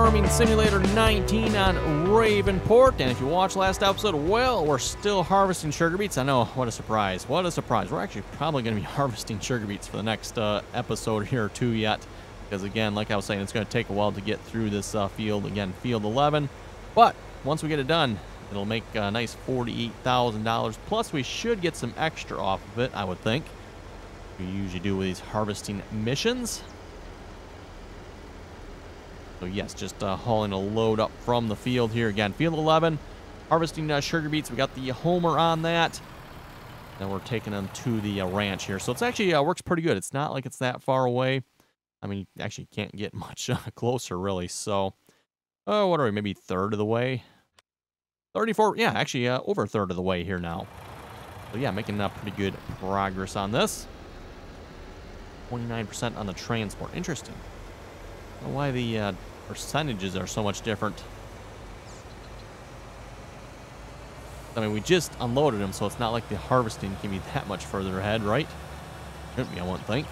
Farming Simulator 19 on Ravenport. And if you watched last episode, well, we're still harvesting sugar beets. I know, what a surprise. What a surprise. We're actually probably going to be harvesting sugar beets for the next episode here or two yet. Because again, like I was saying, it's going to take a while to get through this field. Again, field 11. But once we get it done, it'll make a nice $48,000. Plus, we should get some extra off of it, I would think. We usually do with these harvesting missions. So yes, just hauling a load up from the field here. Again, field 11, harvesting sugar beets. We got the homer on that. Then we're taking them to the ranch here. So it's actually works pretty good. It's not like it's that far away. I mean, you actually can't get much closer, really. So, what are we, maybe third of the way? 34, yeah, actually over a third of the way here now. So yeah, making pretty good progress on this. 29% on the transport. Interesting. I don't know why the percentages are so much different. I mean, we just unloaded them, so it's not like the harvesting can be that much further ahead, right? Shouldn't be, I wouldn't think.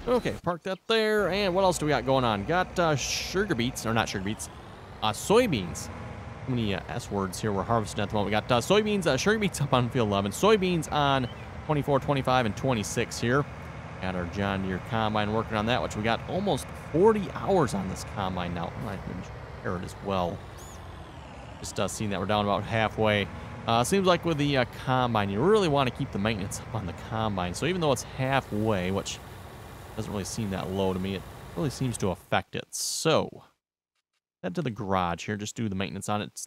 Okay, park that there. And what else do we got going on? Got sugar beets, or not sugar beets, soybeans. How many S words here we're harvesting at the moment? We got soybeans, sugar beets up on field 11, soybeans on 24, 25, and 26 here. Got our John Deere combine working on that, which we got almost 40 hours on this combine now. I might share it as well. Just seeing that we're down about halfway. Seems like with the combine, you really want to keep the maintenance up on the combine. So even though it's halfway, which doesn't really seem that low to me, it really seems to affect it. So, head to the garage here. Just do the maintenance on it. It's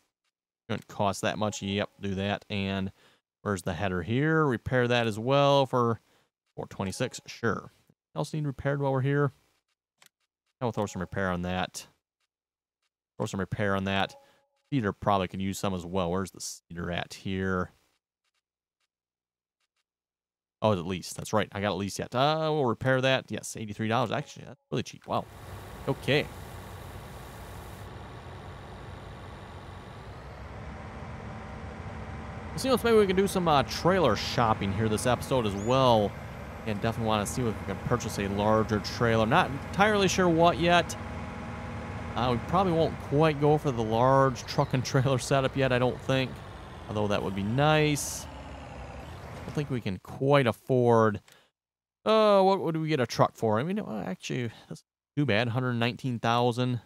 going to cost that much. Yep, do that. And where's the header here? Repair that as well for 426. Sure. Else need repaired while we're here? I'll throw some repair on that. Throw some repair on that. Cedar probably could use some as well. Where's the cedar at here? Oh, at least. That's right. I got at least yet. We'll repair that. Yes, $83. Actually, that's really cheap. Wow. Okay. Let's see, maybe we can do some trailer shopping here this episode as well. And definitely want to see if we can purchase a larger trailer. Not entirely sure what yet. We probably won't quite go for the large truck and trailer setup yet, I don't think. Although that would be nice. I don't think we can quite afford. What would we get a truck for? I mean, actually, that's too bad. 119,000.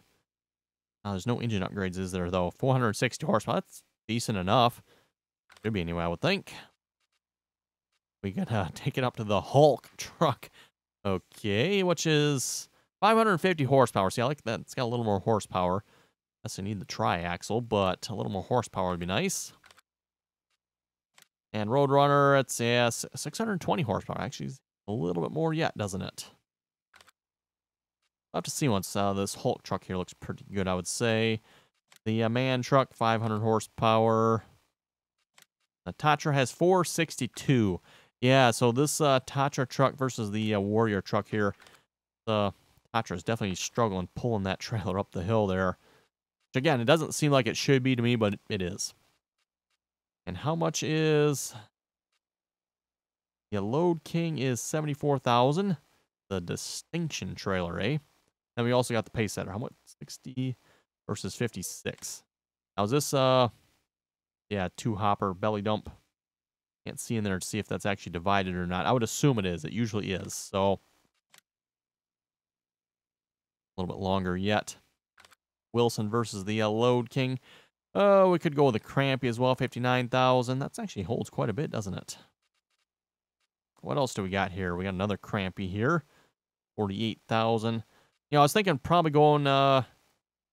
There's no engine upgrades, is there, though? 460 horsepower. That's decent enough. Should be anyway, I would think. We can take it up to the Hulk truck. Okay, which is 550 horsepower. See, I like that. It's got a little more horsepower. Guess I need the tri-axle, but a little more horsepower would be nice. And Roadrunner, it's 620 horsepower. Actually, a little bit more yet, doesn't it? I'll have to see once this Hulk truck here looks pretty good, I would say. The man truck, 500 horsepower. The Tatra has 462. Yeah, so this Tatra truck versus the Warrior truck here. The Tatra is definitely struggling pulling that trailer up the hill there. Which, again, it doesn't seem like it should be to me, but it is. And how much is... The Load King is 74,000. The Distinction trailer, eh? Then we also got the Pace Setter. How much? 60 versus 56. Now is this, yeah, 2-hopper belly dump. Can't see in there to see if that's actually divided or not. I would assume it is. It usually is. So, a little bit longer yet. Wilson versus the Load King. Oh, we could go with a Crampy as well, 59,000. That actually holds quite a bit, doesn't it? What else do we got here? We got another Crampy here, 48,000. You know, I was thinking probably going, I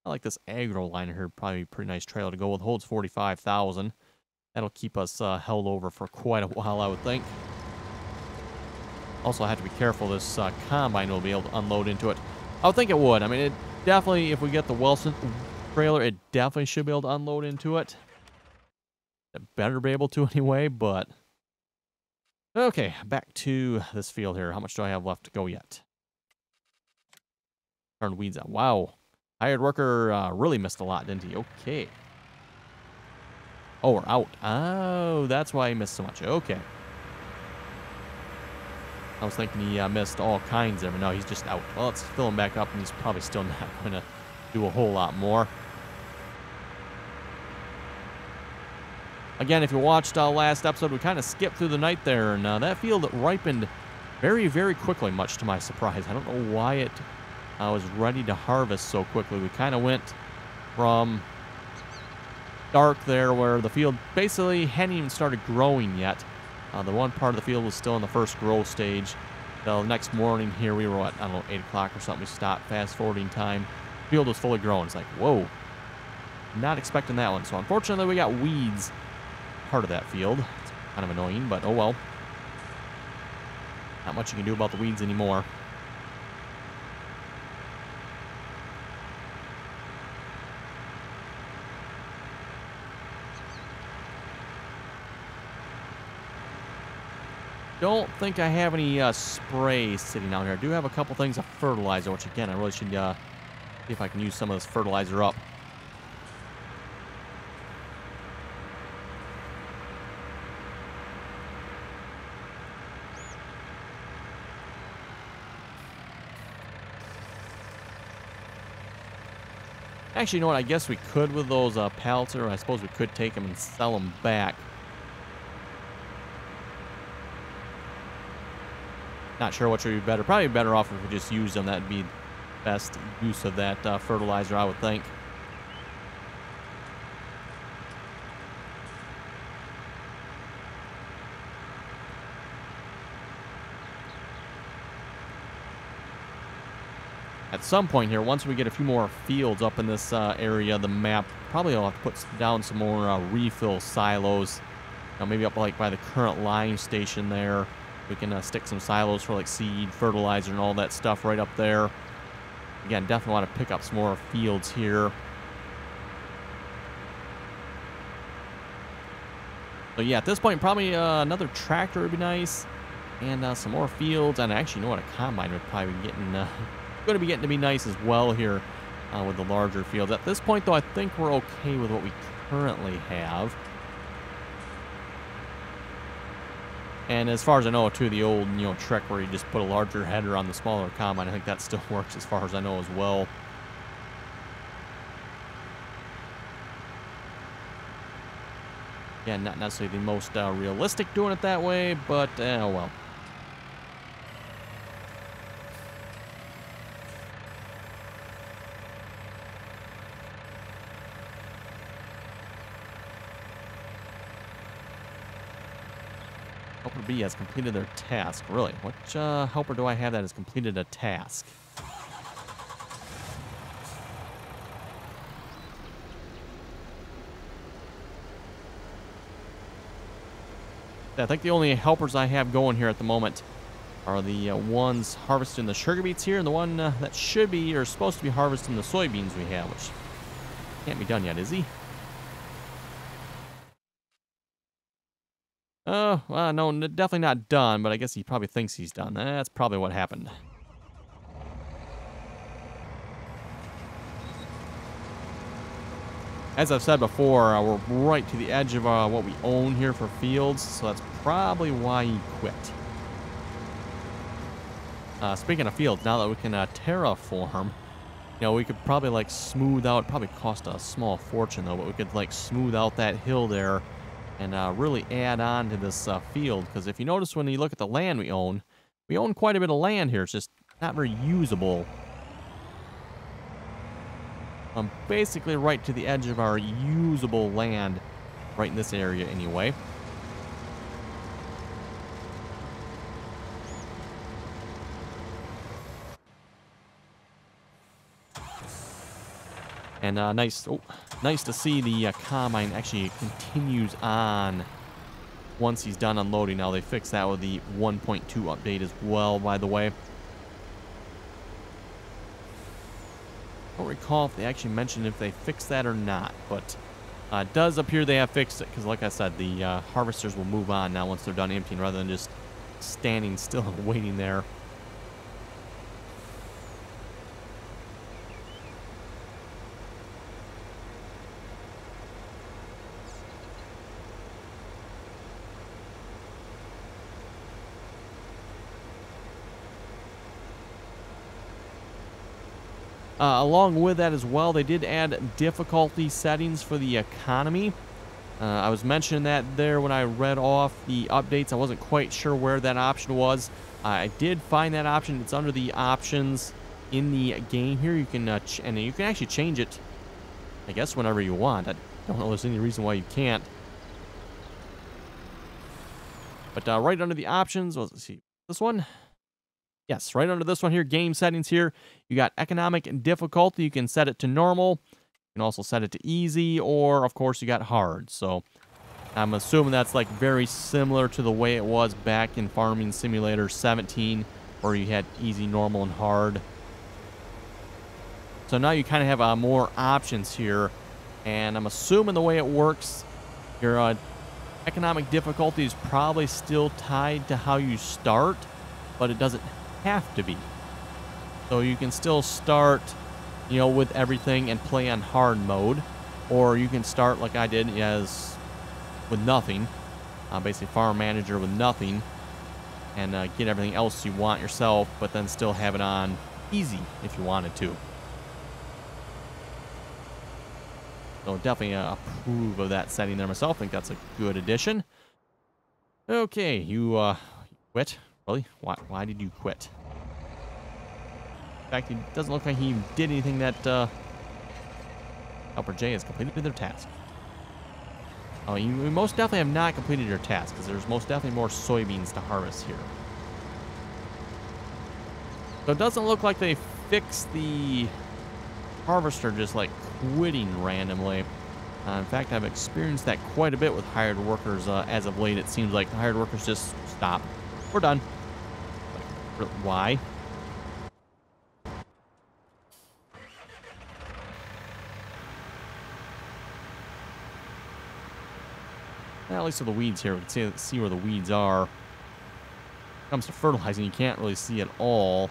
like this Agro liner here, probably a pretty nice trailer to go with. Holds 45,000. That'll keep us held over for quite a while, I would think. Also, I have to be careful. This combine will be able to unload into it. I would think it would. I mean, it definitely, if we get the Wilson trailer, it definitely should be able to unload into it. It better be able to anyway, but Okay, back to this field here. How much do I have left to go yet? Turn weeds out. Wow. Hired worker really missed a lot, didn't he? Okay. Oh, we're out. Oh, that's why he missed so much. Okay. I was thinking he missed all kinds there, but no, he's just out. Well, let's fill him back up, and he's probably still not going to do a whole lot more. Again, if you watched last episode, we kind of skipped through the night there, and that field ripened very, very quickly, much to my surprise. I don't know why it was ready to harvest so quickly. We kind of went from dark there, where the field basically hadn't even started growing yet. The one part of the field was still in the first grow stage. The next morning here, we were at, I don't know, 8 o'clock or something. We stopped, fast-forwarding time. The field was fully grown. It's like, whoa. Not expecting that one. So, unfortunately, we got weeds part of that field. It's kind of annoying, but oh well. Not much you can do about the weeds anymore. Don't think I have any spray sitting out here. I do have a couple things of fertilizer, which again, I really should see if I can use some of this fertilizer up. Actually, you know what? I guess we could with those pallets, or I suppose we could take them and sell them back. Not sure which would be better. Probably better off if we just use them. That'd be best use of that fertilizer, I would think. At some point here, once we get a few more fields up in this area of the map, probably I'll have to put down some more refill silos. Maybe up like by the current line station there. We can stick some silos for like seed, fertilizer, and all that stuff right up there. Again, definitely want to pick up some more fields here. So yeah, at this point, probably another tractor would be nice. And some more fields. And actually, you know what? A combine would probably be getting... going to be getting to be nice as well here with the larger fields. At this point, though, I think we're okay with what we currently have. And as far as I know, too, the old, trick where you just put a larger header on the smaller combine, I think that still works as far as I know as well. Yeah, not necessarily the most realistic doing it that way, but, oh well. Helper B has completed their task. Really? Which helper do I have that has completed a task? I think the only helpers I have going here at the moment are the ones harvesting the sugar beets here, and the one that should be or supposed to be harvesting the soybeans we have, which can't be done yet, is he? Oh, well, no, definitely not done, but I guess he probably thinks he's done. That's probably what happened. As I've said before, we're right to the edge of what we own here for fields, so that's probably why he quit. Speaking of fields, now that we can terraform, we could probably like smooth out, probably cost a small fortune though, but we could like smooth out that hill there and really add on to this field. Because if you notice when you look at the land we own quite a bit of land here. It's just not very usable. I'm basically right to the edge of our usable land right in this area anyway. And nice to see the combine actually continues on once he's done unloading. Now they fixed that with the 1.2 update as well, by the way. I don't recall if they actually mentioned if they fixed that or not, but it does appear they have fixed it, because like I said, the harvesters will move on now once they're done emptying, rather than just standing still and waiting there. Along with that as well, they did add difficulty settings for the economy. I was mentioning that there when I read off the updates. I wasn't quite sure where that option was. I did find that option. It's under the options in the game here. You can and you can actually change it, I guess, whenever you want. I don't know if there's any reason why you can't. But right under the options, well, let's see, this one. Yes, right under this one here, game settings here, you got economic difficulty. You can set it to normal. You can also set it to easy, or of course you got hard. So I'm assuming that's like very similar to the way it was back in Farming Simulator 17, where you had easy, normal, and hard. So now you kind of have more options here, and I'm assuming the way it works, your economic difficulty is probably still tied to how you start, but it doesn't have to be. So you can still start, you know, with everything and play on hard mode, or you can start like I did as with nothing, basically farm manager with nothing, and get everything else you want yourself, but then still have it on easy if you wanted to. So definitely approve of that setting there myself. I think that's a good addition. Okay, you quit. Really? Why did you quit? In fact, it doesn't look like he did anything that Helper J has completed their task. Oh, you most definitely have not completed your task, because there's most definitely more soybeans to harvest here. So it doesn't look like they fixed the harvester just like quitting randomly. In fact, I've experienced that quite a bit with hired workers as of late. It seems like the hired workers just stop. We're done. Like, why? Well, at least with the weeds here, we can see where the weeds are. When it comes to fertilizing, you can't really see at all.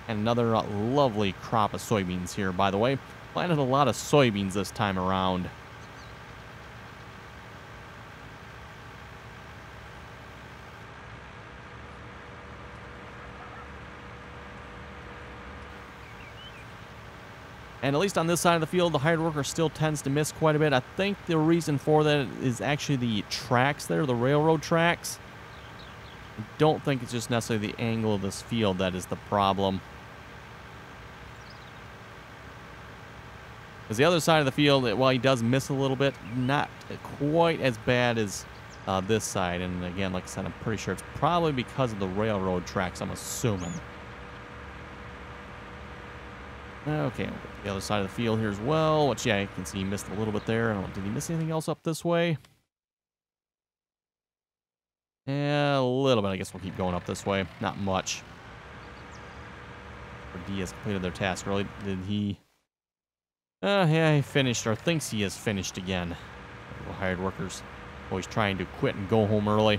And another lovely crop of soybeans here, by the way. Planted a lot of soybeans this time around. And at least on this side of the field, the hired worker still tends to miss quite a bit. I think the reason for that is actually the tracks there, the railroad tracks. I don't think it's just necessarily the angle of this field that is the problem. Because the other side of the field, while he does miss a little bit, not quite as bad as this side. And again, like I said, I'm pretty sure it's probably because of the railroad tracks, I'm assuming. Okay, we'll get the other side of the field here as well, which, yeah, you can see he missed a little bit there. I don't know, did he miss anything else up this way? Yeah, a little bit. I guess we'll keep going up this way. Not much. D has completed their task early. Did he? Yeah, he finished, or thinks he has finished again. Hired workers always trying to quit and go home early.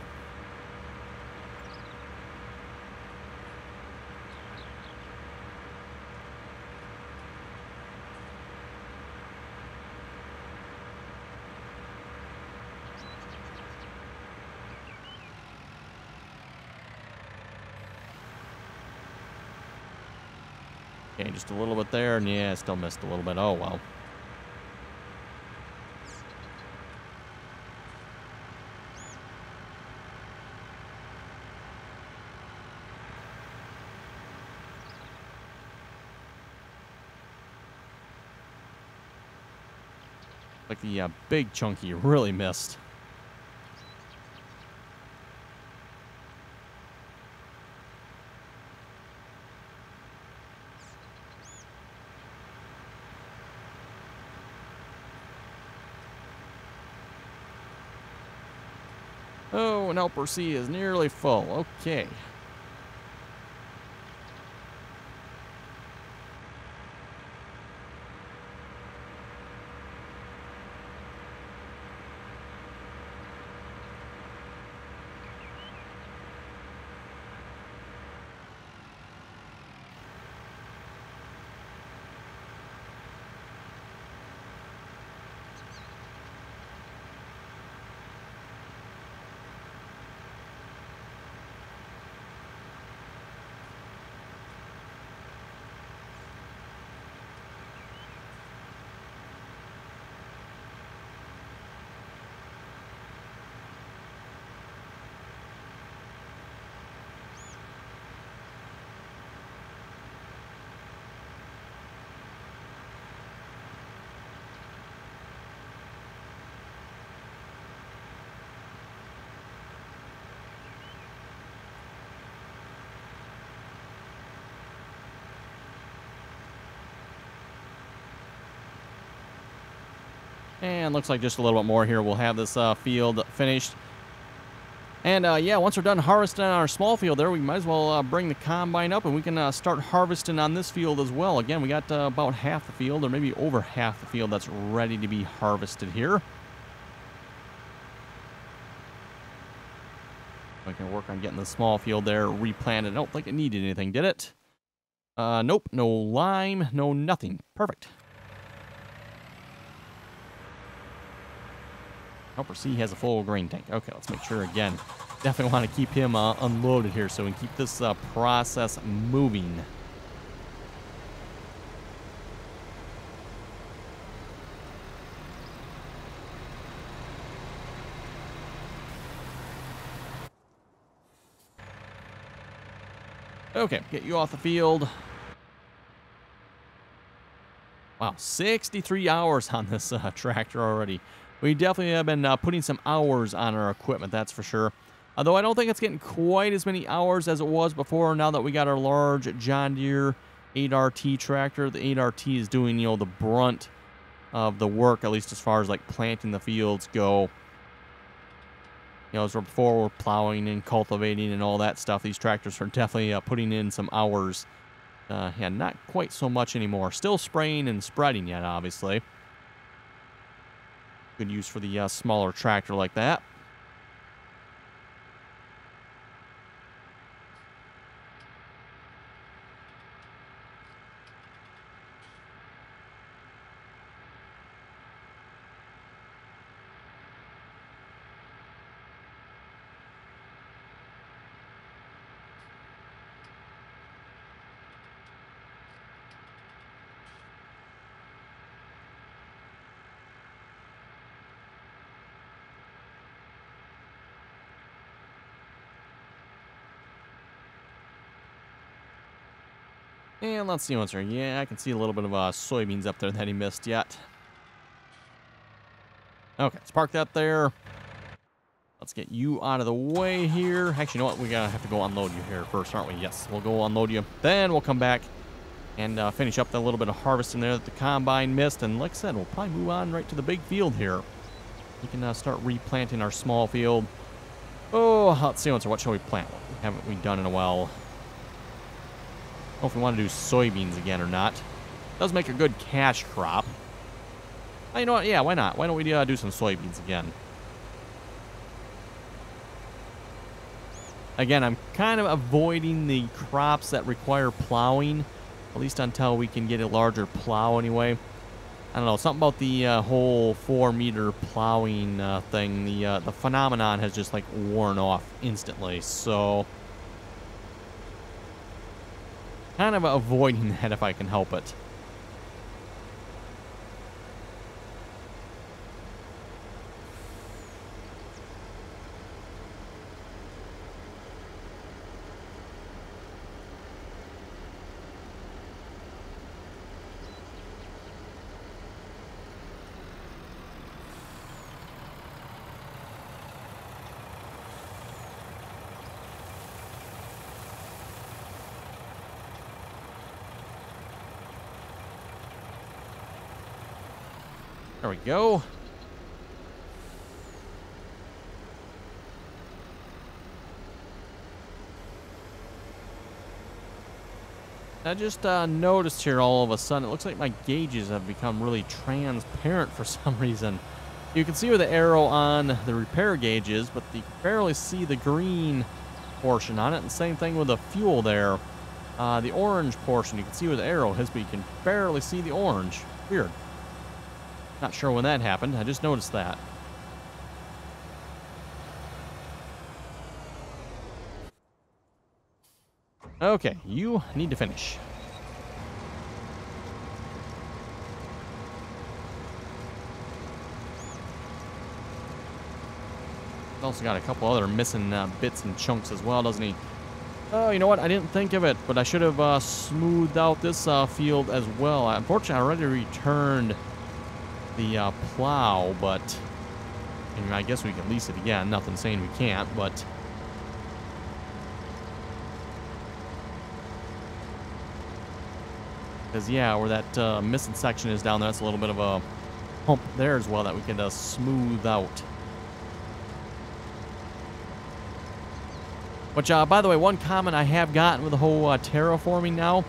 Okay, just a little bit there, and yeah, still missed a little bit. Oh, well. Like the big chunky really missed. Oh, and Helper C is nearly full. Okay. And looks like just a little bit more here. We'll have this field finished. And yeah, once we're done harvesting on our small field there, we might as well bring the combine up and we can start harvesting on this field as well. Again, we got about half the field, or maybe over half the field, that's ready to be harvested here. We can work on getting the small field there replanted. I don't think it needed anything, did it? Nope, no lime, no nothing. Perfect. Helper C has a full grain tank. Okay, let's make sure again. Definitely want to keep him unloaded here so we can keep this process moving. Okay, get you off the field. Wow, 63 hours on this tractor already. We definitely have been putting some hours on our equipment, that's for sure. Although I don't think it's getting quite as many hours as it was before now that we got our large John Deere 8RT tractor. The 8RT is doing, you know, the brunt of the work, at least as far as like planting the fields go. You know, as before we're plowing and cultivating and all that stuff, these tractors are definitely putting in some hours. Yeah, not quite so much anymore. Still spraying and spreading yet, obviously. Good use for the smaller tractor like that. And let's see what's there. Yeah, I can see a little bit of soybeans up there that he missed yet. Okay, let's park that there. Let's get you out of the way here. Actually, you know what? We gotta have to go unload you here first, aren't we? Yes, we'll go unload you. Then we'll come back and finish up that little bit of harvesting there that the combine missed. And like I said, we'll probably move on right to the big field here. We can start replanting our small field. Oh, let's see what shall we plant? What haven't we done in a while? I don't know if we want to do soybeans again or not. Does make a good cash crop. Oh, you know what? Yeah, why not? Why don't we do some soybeans again? Again, I'm kind of avoiding the crops that require plowing, at least until we can get a larger plow anyway. I don't know, something about the whole 4-meter plowing thing, the phenomenon has just like worn off instantly, so kind of avoiding that if I can help it. There we go. I just noticed here all of a sudden, it looks like my gauges have become really transparent for some reason. You can see where the arrow on the repair gauge is, but you can barely see the green portion on it. And same thing with the fuel there. The orange portion, you can see where the arrow is, but you can barely see the orange. Weird. Not sure when that happened. I just noticed that. Okay, you need to finish. Also got a couple other missing bits and chunks as well, doesn't he? Oh, you know what? I didn't think of it, but I should have smoothed out this field as well. Unfortunately, I already returned the plow, but I mean, I guess we can lease it again. Nothing saying we can't, but because yeah, where that missing section is down there, that's a little bit of a hump there as well that we can smooth out. Which, by the way, one comment I have gotten with the whole terraforming now,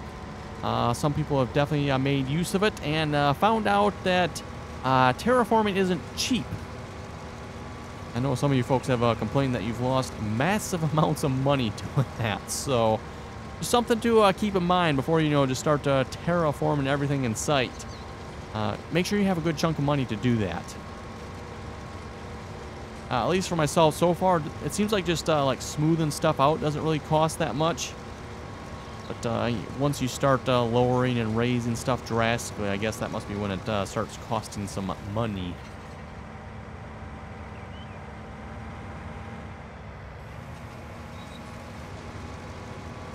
some people have definitely made use of it and found out that terraforming isn't cheap. I know some of you folks have complained that you've lost massive amounts of money doing that. So, just something to keep in mind before you just start terraforming everything in sight. Make sure you have a good chunk of money to do that. At least for myself, so far, it seems like just like smoothing stuff out doesn't really cost that much. But once you start lowering and raising stuff drastically, I guess that must be when it starts costing some money.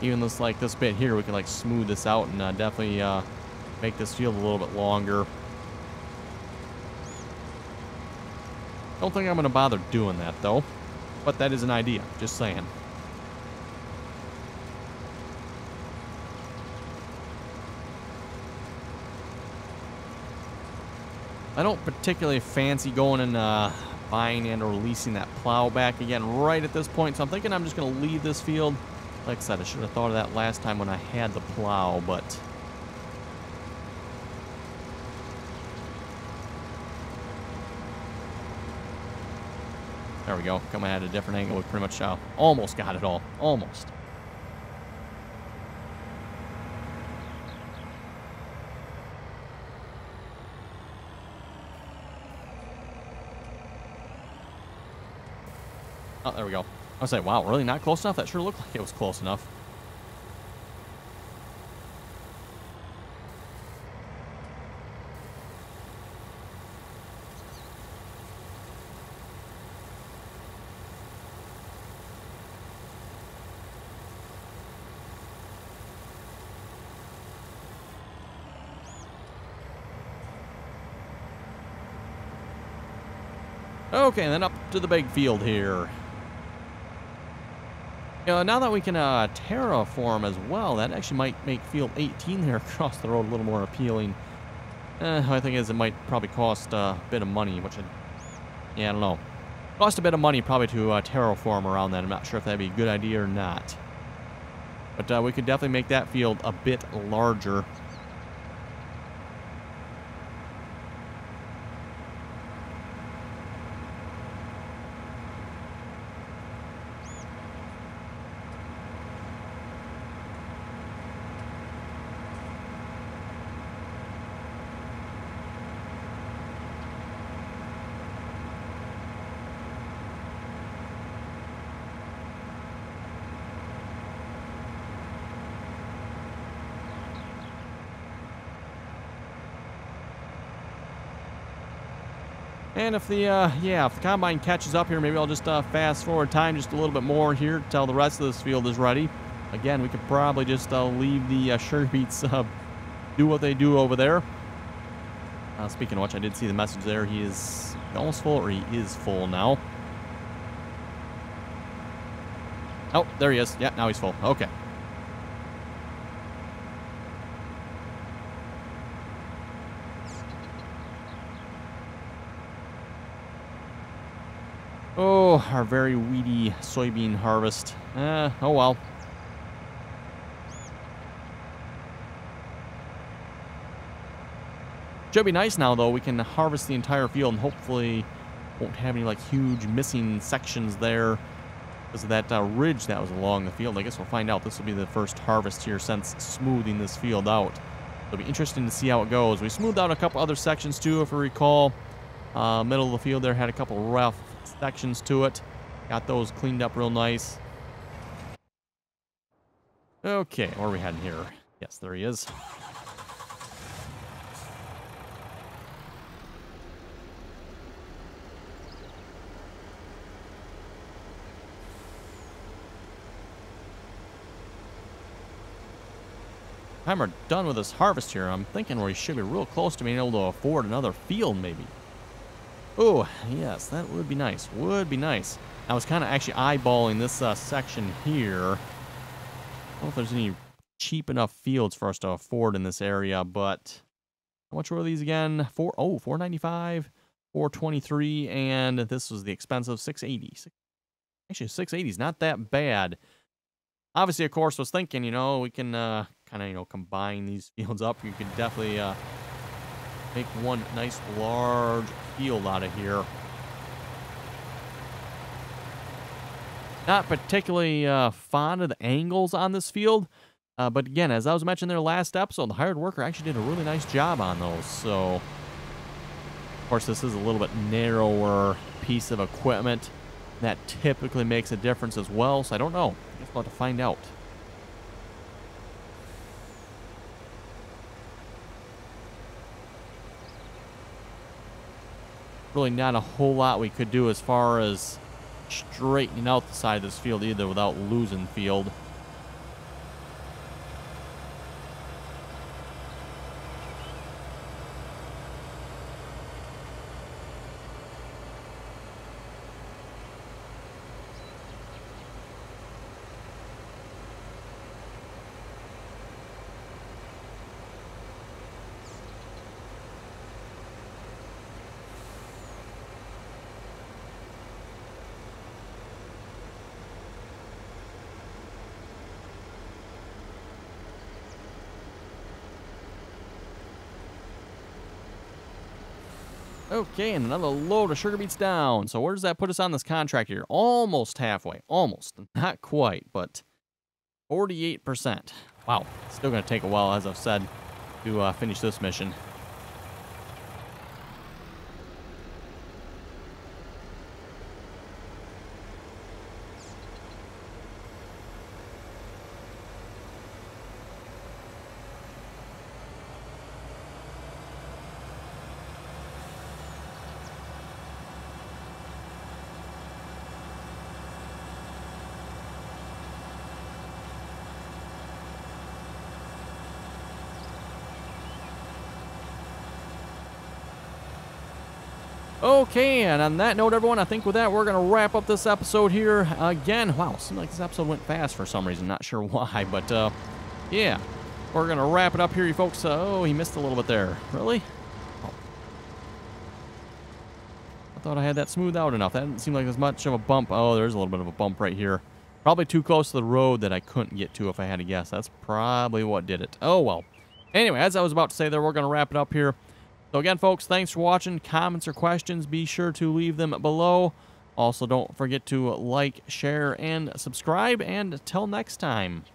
Even this bit here, we can like smooth this out and definitely make this field a little bit longer. Don't think I'm going to bother doing that, though. But that is an idea. Just saying. I don't particularly fancy going and buying and or leasing that plow back again right at this point. So I'm thinking I'm just going to leave this field. Like I said, I should have thought of that last time when I had the plow, but... There we go. Coming at a different angle. We pretty much almost got it all. Almost. Oh, there we go. I was like, wow, really not close enough? That sure looked like it was close enough. Okay, and then up to the big field here. Now that we can terraform as well, that actually might make field 18 there across the road a little more appealing. I think it might probably cost a bit of money, which I don't know. Cost a bit of money probably to terraform around that. I'm not sure if that'd be a good idea or not. But we could definitely make that field a bit larger. And if the if the combine catches up here, maybe I'll just fast forward time just a little bit more here till the rest of this field is ready. Again, we could probably just leave the sugar beets do what they do over there. Speaking of which, I did see the message there. He is almost full, or he is full now. Oh, there he is. Yeah, now he's full. Okay. Oh, our very weedy soybean harvest. Oh well. Should be nice now, though. We can harvest the entire field and hopefully won't have any, like, huge missing sections there because of that ridge that was along the field. I guess we'll find out. This will be the first harvest here since smoothing this field out. It'll be interesting to see how it goes. We smoothed out a couple other sections, too, if you recall. Middle of the field there had a couple rough sections to it. Got those cleaned up real nice. Okay, where are we heading here? Yes, there he is. Time we're done with this harvest here, I'm thinking we should be real close to being able to afford another field, maybe. Oh, yes, that would be nice. Would be nice. I was kind of actually eyeballing this section here. I don't know if there's any cheap enough fields for us to afford in this area, but How much were these again? 495, 423, and this was the expensive 680. Actually, 680 is not that bad. Obviously, of course, was thinking, you know, we can kind of, you know, combine these fields up. You could definitely make one nice large field out of here. Not particularly fond of the angles on this field. But again, as I was mentioning there last episode, the hired worker actually did a really nice job on those. So, of course, this is a little bit narrower piece of equipment. That typically makes a difference as well. So I don't know. I guess we'll have to find out. Really not a whole lot we could do as far as straightening out the side of this field either without losing field. Okay, and another load of sugar beets down. So where does that put us on this contract here? Almost halfway. Almost. Not quite, but 48%. Wow. Still going to take a while, as I've said, to finish this mission. Okay, and on that note, everyone, I think with that, we're going to wrap up this episode here. Again, wow, seems like this episode went fast for some reason. Not sure why, but, yeah. We're going to wrap it up here, you folks. Oh, he missed a little bit there. Really? Oh. I thought I had that smoothed out enough. That didn't seem like as much of a bump. Oh, there's a little bit of a bump right here. Probably too close to the road that I couldn't get to if I had to guess. That's probably what did it. Oh, well. Anyway, as I was about to say there, we're going to wrap it up here. So again, folks, thanks for watching. Comments or questions, be sure to leave them below. Also, don't forget to like, share, and subscribe. And until next time.